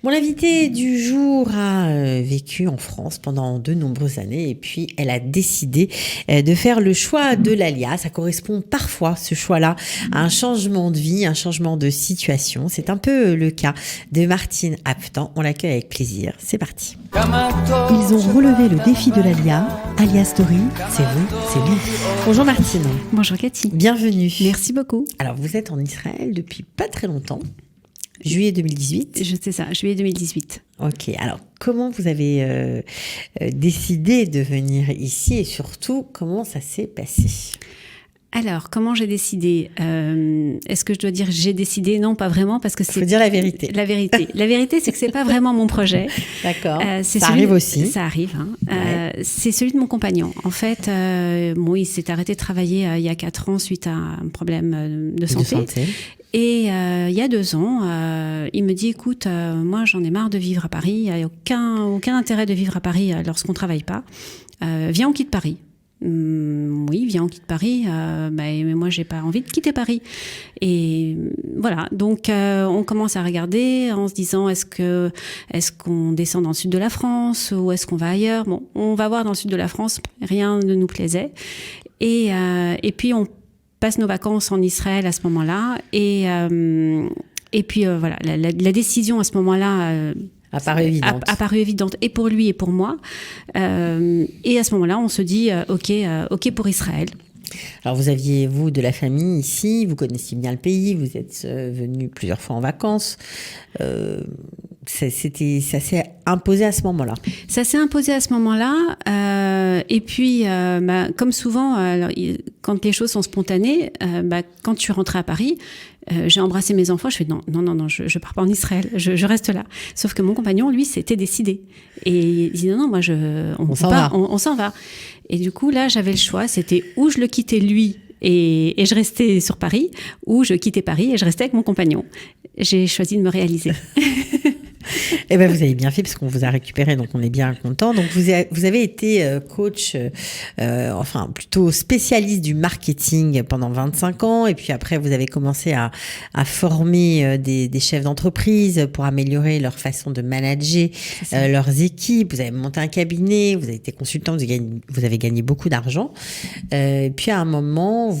Mon invitée du jour a vécu en France pendant de nombreuses années et puis elle a décidé de faire le choix de l'ALIA. Ça correspond parfois, ce choix-là, à un changement de vie, un changement de situation. C'est un peu le cas de Martine Aptan. On l'accueille avec plaisir. C'est parti. Ils ont relevé le défi de l'ALIA. ALIA Story, c'est vous, c'est nous. Bonjour Martine. Bonjour Cathy. Bienvenue. Merci beaucoup. Alors vous êtes en Israël depuis pas très longtemps. Juillet 2018. Je sais ça, juillet 2018. Ok, alors comment vous avez décidé de venir ici et surtout comment ça s'est passé? Alors, comment j'ai décidé Est-ce que je dois dire j'ai décidé? Non, pas vraiment, parce que c'est... Faut dire la vérité. La vérité, c'est que c'est pas vraiment mon projet. D'accord. Arrive aussi. Ça arrive. Hein. Ouais. C'est celui de mon compagnon. En fait, il s'est arrêté de travailler il y a 4 ans suite à un problème de santé. Et il y a 2 ans, il me dit, écoute, moi j'en ai marre de vivre à Paris. Il n'y a aucun intérêt de vivre à Paris lorsqu'on ne travaille pas. Viens, on quitte Paris. Oui, viens, on quitte Paris. Mais moi, j'ai pas envie de quitter Paris. Et voilà. Donc, on commence à regarder en se disant, est-ce qu'on descend dans le sud de la France ou est-ce qu'on va ailleurs? Bon, on va voir dans le sud de la France. Rien ne nous plaisait. Et puis, on passe nos vacances en Israël à ce moment-là. Et puis, voilà, la décision à ce moment-là... apparu évidente et pour lui et pour moi. Et à ce moment-là, on se dit OK pour Israël. Alors vous aviez, vous, de la famille ici, vous connaissiez bien le pays, vous êtes venu plusieurs fois en vacances. Ça s'est imposé à ce moment-là. Ça s'est imposé à ce moment-là. Et puis, comme souvent, quand les choses sont spontanées, quand je suis rentrée à Paris, j'ai embrassé mes enfants. Je fais non, je pars pas en Israël, je reste là. Sauf que mon compagnon, lui, s'était décidé. Et il dit non, moi, on s'en va. Et du coup, là, j'avais le choix. C'était où je le quittais lui et je restais sur Paris, ou je quittais Paris et je restais avec mon compagnon. J'ai choisi de me réaliser. Eh ben, vous avez bien fait parce qu'on vous a récupéré, donc on est bien content. Donc vous avez été coach, plutôt spécialiste du marketing pendant 25 ans, et puis après vous avez commencé à former des chefs d'entreprise pour améliorer leur façon de manager leurs équipes. Vous avez monté un cabinet, vous avez été consultant, vous avez gagné beaucoup d'argent. Et puis à un moment,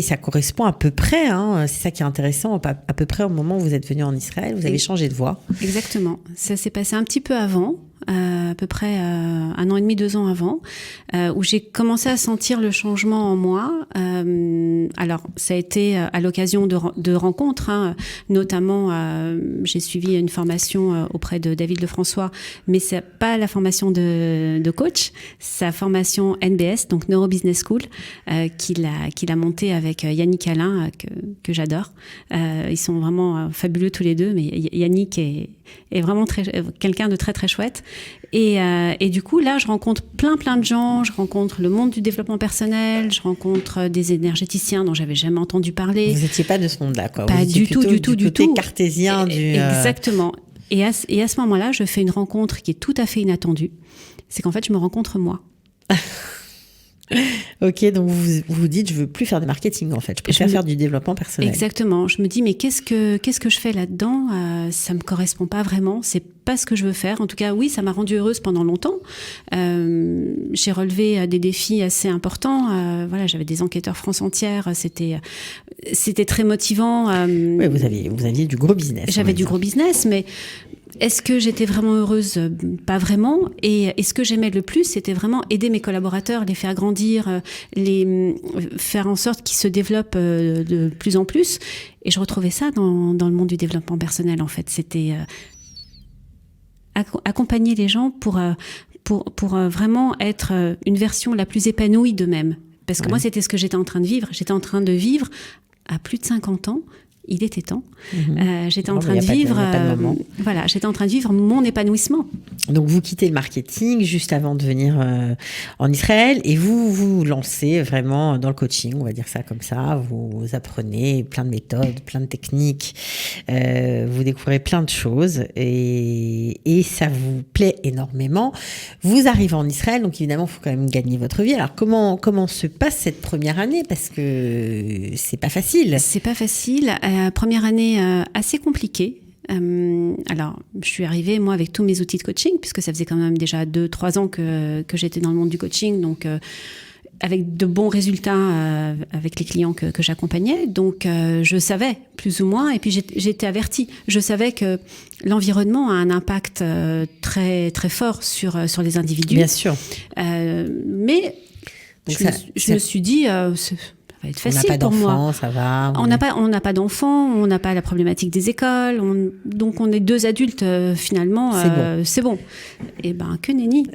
ça correspond à peu près, c'est ça qui est intéressant, à peu près au moment où vous êtes venu en Israël, vous avez changé de voie. Exactement. Ça s'est passé un petit peu avant, à peu près 1 an et demi, 2 ans avant, où j'ai commencé à sentir le changement en moi. Alors, ça a été à l'occasion de rencontres, notamment j'ai suivi une formation auprès de David Lefrançois, mais c'est pas la formation de coach, sa formation NBS, donc Neuro Business School, qu'il a montée avec Yannick Alain, que j'adore. Ils sont vraiment fabuleux tous les deux, mais Yannick est vraiment quelqu'un de très très chouette. Et du coup, là, je rencontre plein de gens. Je rencontre le monde du développement personnel. Je rentre des énergéticiens dont j'avais jamais entendu parler. Vous n'étiez pas de ce monde-là, quoi. Pas du tout. Du côté cartésien Exactement. Et à ce moment-là, je fais une rencontre qui est tout à fait inattendue. C'est qu'en fait, je me rencontre moi. Ok, donc vous vous dites, je veux plus faire de marketing en fait, je préfère faire du développement personnel. Exactement, je me dis mais qu'est-ce que je fais là-dedans, ça me correspond pas vraiment, c'est pas ce que je veux faire. En tout cas, oui, ça m'a rendue heureuse pendant longtemps. J'ai relevé des défis assez importants. Voilà, j'avais des enquêteurs France entière, c'était très motivant. Oui, vous aviez du gros business. J'avais du gros business, mais est-ce que j'étais vraiment heureuse? Pas vraiment. Et ce que j'aimais le plus, c'était vraiment aider mes collaborateurs, les faire grandir, faire en sorte qu'ils se développent de plus en plus. Et je retrouvais ça dans le monde du développement personnel, en fait. C'était accompagner les gens pour vraiment être une version la plus épanouie d'eux-mêmes. Parce que moi, c'était ce que j'étais en train de vivre. J'étais en train de vivre à plus de 50 ans. Il était temps. J'étais en train de vivre, j'étais en train de vivre mon épanouissement. Donc vous quittez le marketing juste avant de venir en Israël et vous vous lancez vraiment dans le coaching, on va dire ça comme ça. Vous apprenez plein de méthodes, plein de techniques, vous découvrez plein de choses et ça vous plaît énormément. Vous arrivez en Israël, donc évidemment il faut quand même gagner votre vie. Alors comment se passe cette première année, parce que c'est pas facile. C'est pas facile. Première année assez compliquée. Alors, je suis arrivée, moi, avec tous mes outils de coaching, puisque ça faisait quand même déjà 2-3 ans que j'étais dans le monde du coaching, donc avec de bons résultats avec les clients que j'accompagnais. Donc, je savais plus ou moins, et puis j'étais avertie. Je savais que l'environnement a un impact très, très fort sur les individus. Bien sûr. Mais je me suis dit... ça va être facile pour moi. On n'a pas d'enfants, ça va. On n'a pas d'enfants, on n'a pas la problématique des écoles, donc on est 2 adultes finalement. C'est bon. Et ben que nenni.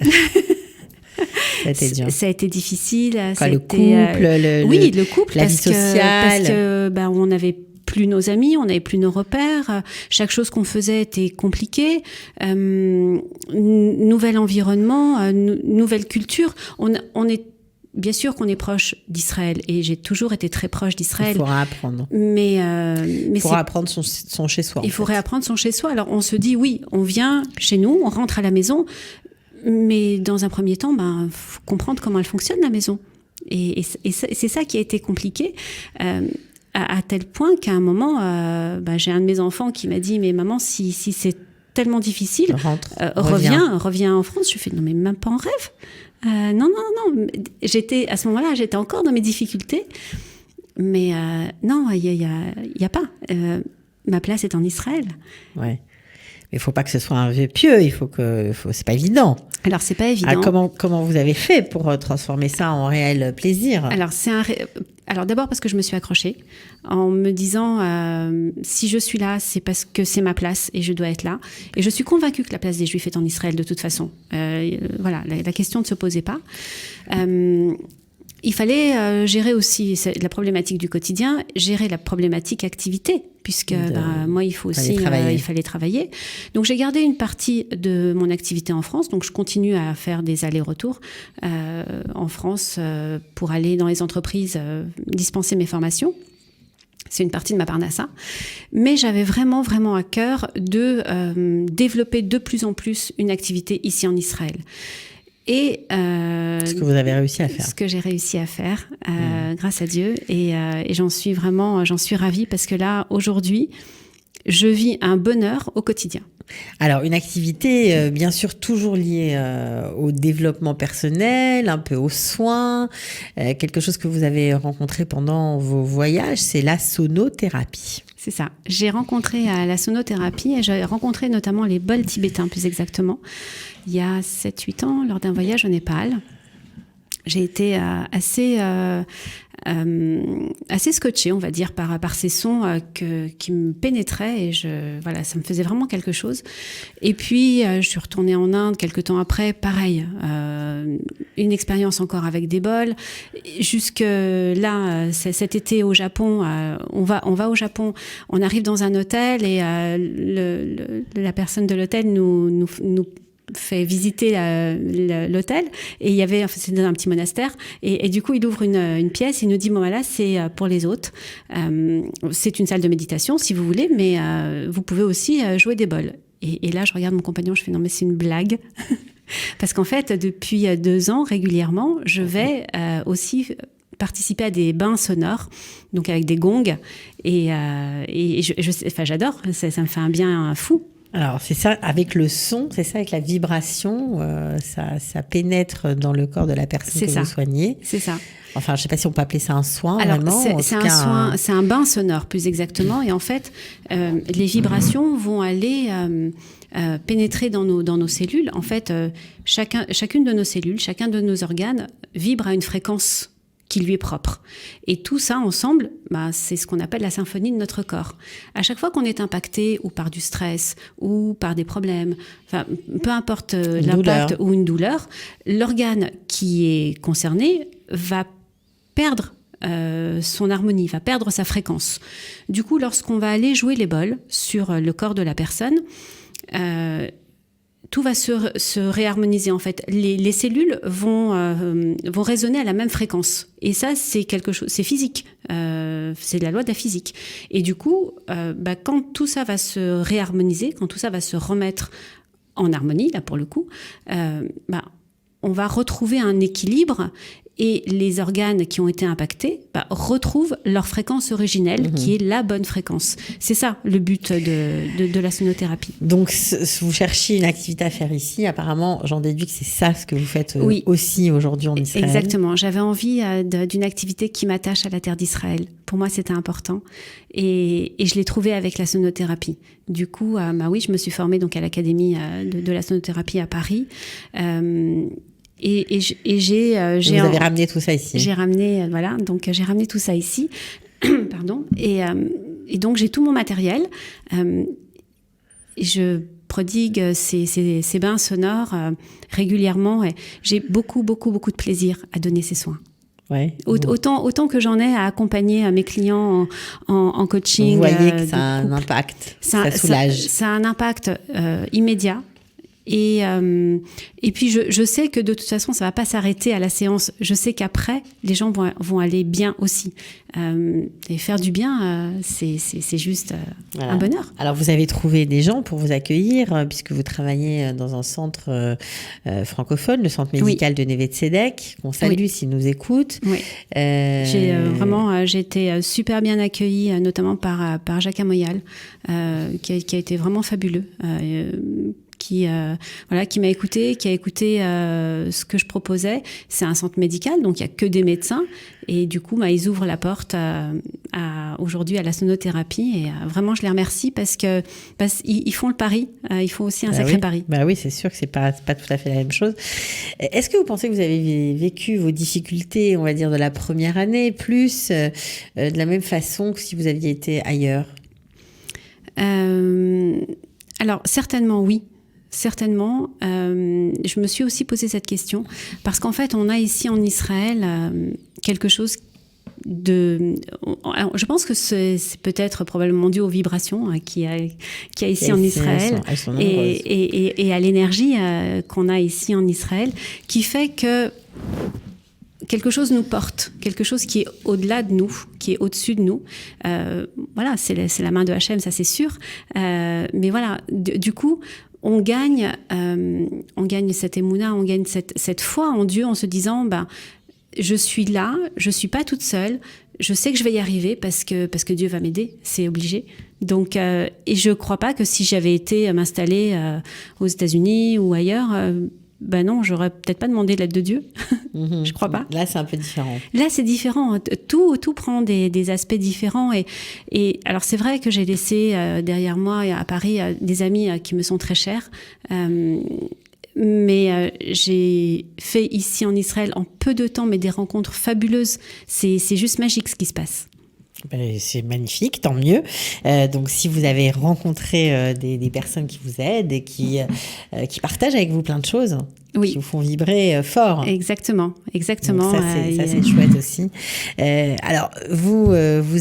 Ça a été dur. Ça a été difficile. Le couple, la vie sociale. Parce que on n'avait plus nos amis, on n'avait plus nos repères. Chaque chose qu'on faisait était compliquée. Nouvel environnement, nouvelle culture. On est bien sûr qu'on est proche d'Israël, et j'ai toujours été très proche d'Israël. Il faudra apprendre. Mais il faudra apprendre son chez-soi. Il faudrait apprendre son chez-soi. Alors on se dit oui, on vient chez nous, on rentre à la maison, mais dans un premier temps, faut comprendre comment elle fonctionne la maison. Et c'est ça qui a été compliqué. À tel point qu'à un moment, j'ai un de mes enfants qui m'a dit, mais maman, si c'est tellement difficile, reviens en France. Je fais non, mais même pas en rêve. Non. À ce moment-là, j'étais encore dans mes difficultés. Mais non, il y a pas. Ma place est en Israël. Ouais. Mais il faut pas que ce soit un vœu pieux. C'est pas évident. Alors c'est pas évident. Comment vous avez fait pour transformer ça en réel plaisir? Alors d'abord parce que je me suis accrochée en me disant si je suis là, c'est parce que c'est ma place et je dois être là. Et je suis convaincue que la place des Juifs est en Israël de toute façon. Voilà, la question ne se posait pas. Il fallait gérer aussi la problématique du quotidien, gérer la problématique activité, puisque moi, il fallait travailler. Donc, j'ai gardé une partie de mon activité en France. Donc, je continue à faire des allers-retours en France pour aller dans les entreprises dispenser mes formations. C'est une partie de ma parnassa. Mais j'avais vraiment, vraiment à cœur de développer de plus en plus une activité ici en Israël. Et ce que vous avez réussi à faire. Ce que j'ai réussi à faire, grâce à Dieu. Et j'en suis ravie parce que là, aujourd'hui, je vis un bonheur au quotidien. Alors, une activité, bien sûr, toujours liée au développement personnel, un peu aux soins. Quelque chose que vous avez rencontré pendant vos voyages, c'est la sonothérapie. C'est ça. J'ai rencontré la sonothérapie et j'ai rencontré notamment les bols tibétains, plus exactement, il y a 7-8 ans, lors d'un voyage au Népal. J'ai été assez scotchée, on va dire, par ces sons qui me pénétraient et ça me faisque vraiment quelque chose. Et puis, je suis retournée en Inde quelques temps après, pareil, une expérience encore avec des bols. Jusque là, cet été au Japon, on va au Japon, on arrive dans un hôtel et la personne de l'hôtel nous fait visiter l'hôtel et c'était dans un petit monastère et du coup il ouvre une pièce, il nous dit bon voilà, c'est pour les hôtes, c'est une salle de méditation si vous voulez, mais vous pouvez aussi jouer des bols. Et là je regarde mon compagnon, je fais non mais c'est une blague. Parce qu'en fait depuis 2 ans régulièrement je vais aussi participer à des bains sonores, donc avec des gongs et j'adore, ça me fait un bien fou. Alors, c'est ça, avec le son, c'est ça, avec la vibration, ça pénètre dans le corps de la personne vous soignez. C'est ça. Enfin, je ne sais pas si on peut appeler ça un soin, alors, vraiment. C'est un bain sonore, plus exactement. Et en fait, les vibrations vont aller pénétrer dans nos cellules. En fait, chacune de nos cellules, chacun de nos organes vibre à une fréquence qui lui est propre. Et tout ça ensemble, c'est ce qu'on appelle la symphonie de notre corps. À chaque fois qu'on est impacté ou par du stress ou par des problèmes, peu importe l'impact ou une douleur, l'organe qui est concerné va perdre son harmonie, va perdre sa fréquence. Du coup, lorsqu'on va aller jouer les bols sur le corps de la personne, tout va se réharmoniser en fait. Les cellules vont résonner à la même fréquence. Et ça, c'est quelque chose, c'est physique. C'est la loi de la physique. Et du coup, quand tout ça va se réharmoniser, quand tout ça va se remettre en harmonie, là pour le coup, on va retrouver un équilibre et les organes qui ont été impactés retrouvent leur fréquence originelle, qui est la bonne fréquence. C'est ça le but de la sonothérapie. Donc, vous cherchez une activité à faire ici. Apparemment, j'en déduis que c'est ça ce que vous faites aussi aujourd'hui en Israël. Exactement. J'avais envie d'une activité qui m'attache à la terre d'Israël. Pour moi, c'était important. Et je l'ai trouvé avec la sonothérapie. Du coup, je me suis formée donc, à l'Académie de la sonothérapie à Paris. Et j'ai vous avez ramené tout ça ici. J'ai ramené j'ai ramené tout ça ici. Pardon. Et donc j'ai tout mon matériel. Je prodigue ces bains sonores régulièrement. Et j'ai beaucoup de plaisir à donner ces soins. Ouais. Autant que j'en ai à accompagner mes clients en coaching. Vous voyez que ça a un impact, ça soulage. Ça a un impact immédiat. Et puis je sais que de toute façon ça va pas s'arrêter à la séance. Je sais qu'après les gens vont aller bien aussi. Et faire du bien, c'est juste un bonheur. Alors vous avez trouvé des gens pour vous accueillir puisque vous travaillez dans un centre francophone, le centre médical de Neve Tzedek, qu'on salue s'ils nous écoutent. Oui. J'ai été super bien accueillie, notamment par Jacques Amoyal, qui a été vraiment fabuleux. Qui m'a écouté, qui a écouté ce que je proposais. C'est un centre médical, donc il n'y a que des médecins. Et du coup, ils ouvrent la porte aujourd'hui à la sonothérapie. Et vraiment, je les remercie parce qu'ils font le pari. Ils font aussi un sacré pari. Oui, c'est sûr que c'est pas tout à fait la même chose. Est-ce que vous pensez que vous avez vécu vos difficultés, on va dire, de la première année, plus de la même façon que si vous aviez été ailleurs ? Alors, certainement, oui. Certainement. Je me suis aussi posé cette question parce qu'en fait, on a ici en Israël quelque chose alors, je pense que c'est peut-être probablement dû aux vibrations qu'il y a ici en Israël et à l'énergie qu'on a ici en Israël qui fait que quelque chose nous porte, quelque chose qui est au-delà de nous, qui est au-dessus de nous. C'est la main de Hachem, ça c'est sûr. Mais voilà, du coup, on gagne cette émouna, on gagne cette foi en Dieu en se disant, je suis là, je suis pas toute seule, je sais que je vais y arriver parce que Dieu va m'aider, c'est obligé. Donc, et je crois pas que si j'avais été m'installer aux États-Unis ou ailleurs, non, j'aurais peut-être pas demandé l'aide de Dieu. Je crois pas. Là, c'est un peu différent. Là, c'est différent. Tout prend des aspects différents. Et alors, c'est vrai que j'ai laissé derrière moi à Paris des amis qui me sont très chers. Mais j'ai fait ici en Israël en peu de temps, mais des rencontres fabuleuses. C'est juste magique ce qui se passe. C'est magnifique, tant mieux. Donc, si vous avez rencontré des personnes qui vous aident et qui partagent avec vous plein de choses, qui vous font vibrer fort. Exactement. Donc ça, c'est chouette aussi. Alors, vous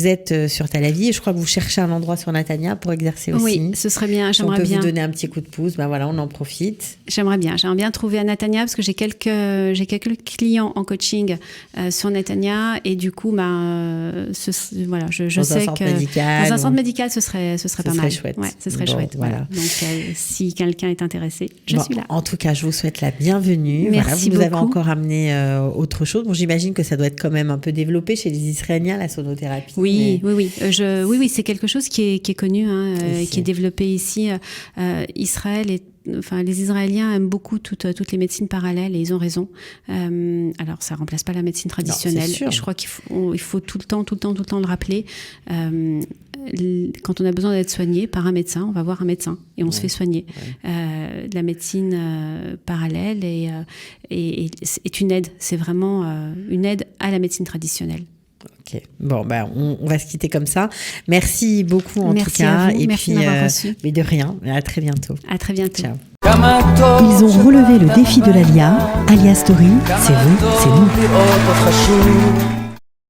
êtes sur Tel Aviv. Je crois que vous cherchez un endroit sur Netanya pour exercer aussi. Oui, ce serait bien. J'aimerais bien. On peut vous donner un petit coup de pouce. On en profite. J'aimerais bien trouver à Netanya parce que j'ai quelques clients en coaching sur Netanya et du coup, je sais que dans un centre médical, ce serait pas mal. Chouette. Ouais, ce serait chouette. Voilà. Donc, si quelqu'un est intéressé, je suis là. En tout cas, je vous souhaite la bienvenue. Merci vous beaucoup. avez encore amené autre chose. J'imagine que ça doit être quand même un peu développé chez les Israéliens, la sonothérapie. Oui. C'est quelque chose qui est connu, qui est développé ici. Israël les Israéliens aiment beaucoup toutes les médecines parallèles et ils ont raison. Alors, ça remplace pas la médecine traditionnelle. Non, je crois qu'il faut tout le temps le rappeler. Quand on a besoin d'être soigné par un médecin, on va voir un médecin et on se fait soigner. La médecine parallèle est une aide. C'est vraiment une aide à la médecine traditionnelle. Ok. On va se quitter comme ça. Merci beaucoup en tout cas. Merci de m'avoir reçu. Mais de rien. À très bientôt. À très bientôt. Ciao. Ils ont relevé le défi de l'Alia. Alia Story, c'est vous, c'est nous.